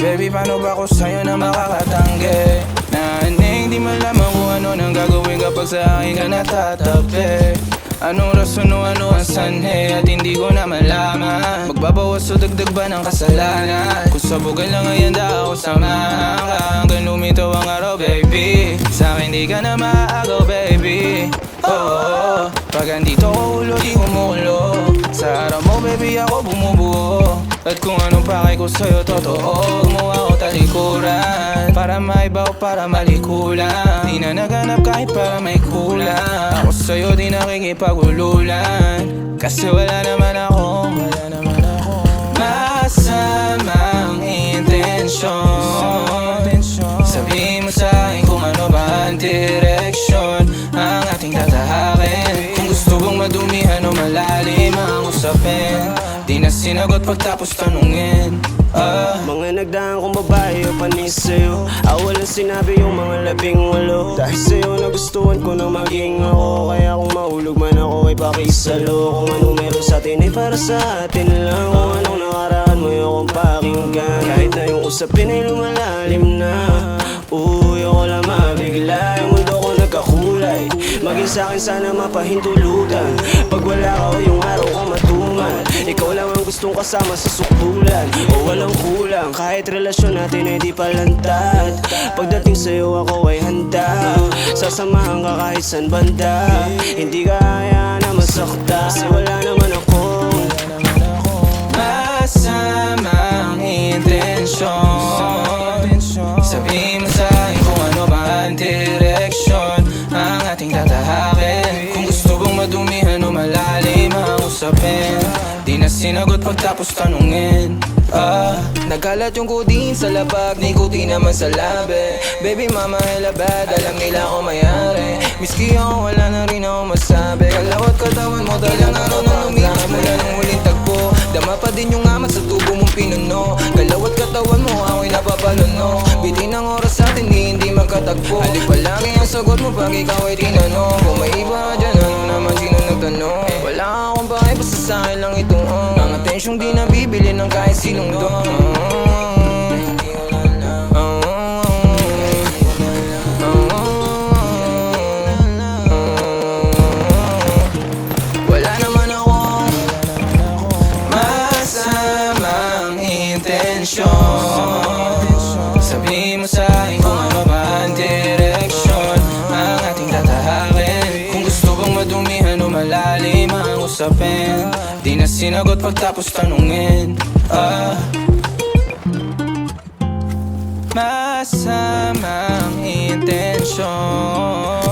Baby, paano ba ako sa'yo na makakatanggi? Na hindi malaman kung ano nang gagawin kapag sa akin ka natatabi. Anong rason o ano ang sanhe at hindi ko na malaman. Magbabawas o dagdag ba ng kasalanan? Kung sabugan lang ay handa ako samahan ka hanggang lumitaw ang araw, baby. Sa akin di ka na maaagaw, baby. Oh, pag andito ko ulo, di kumulo. Sa araw mo, baby, ako bumubuo. At kung anong pakay ko sa'yo, totoo. Gumawa ko talikuran para maiba o para malikulan. Di na naganap kahit para may kulang. Ako sa'yo di nakikipag-ululan kasi wala naman ako masamang intensyon. Sabihin mo sa'kin kung ano ba ang direksyon ang ating tatahakin. Kung gusto bang madumihan o malalim ang usapin, di na sinagot pagtapos tanungin. Mga nagdaan kong babae o panis sa'yo, walang sinabi yung mga 18. Dahil sa'yo nagustuhan ko na maging ako, kaya kung mahulog man ako ay pakisalo. Kung anong meron sa'tin ay para sa atin lang. Kung anong nakaraan mo yung akong pakinggan, kahit na yung usapin ay lumalalim na. Uy, ako lang mabigla, yung mundo ko nagkakulay. Maging sa'kin sana mapahintulutan. Pag wala ka o yung araw ko matumal, ikaw lang ang gustong kasama sa sukdulan. O walang kulang, kahit relasyon natin ay di palantad. Pagdating sa'yo ako ay handa, sasamahan ka kahit san banda. Hindi ka kaya na masakta, kasi wala naman akong masamang intensyon. Sabihin mo sa'kin kung ano ba ang direksyon ang ating tatahakin. Kung gusto bang madumihan o malalim ang usapin, di na sinagot pagtapos tanungin. Nagkalat yung kudin sa labag, nikutin naman sa labi. Baby mama hella bad, alam nila ako mayari. Miski ako wala na rin ako masabi. Kalawat katawan mo, dalang araw na lumipas mula nung huling tagpo. Dama pa din yung amat sa tubo mong pinuno. Kalawat katawan mo, ako'y napapaluno. Bitin ang oras atin, hindi magkatagpo. Halik palagi ang sagot mo pag ikaw ay tinanong. Kung may iba dyan, ano naman sino nagtanong? Wala akong bakit, basta sa'kin lang itong ang atensyong di nabibili ng kahit sinong doon. Wala naman akong masamang intensyon. Sabihin mo sa'kin kung ano ba ang direksyon ang ating tatahakin. Kung gusto bang madumihan o malalim ang usapin, di na sinagot pagtapos tanungin. Masamang intensyon.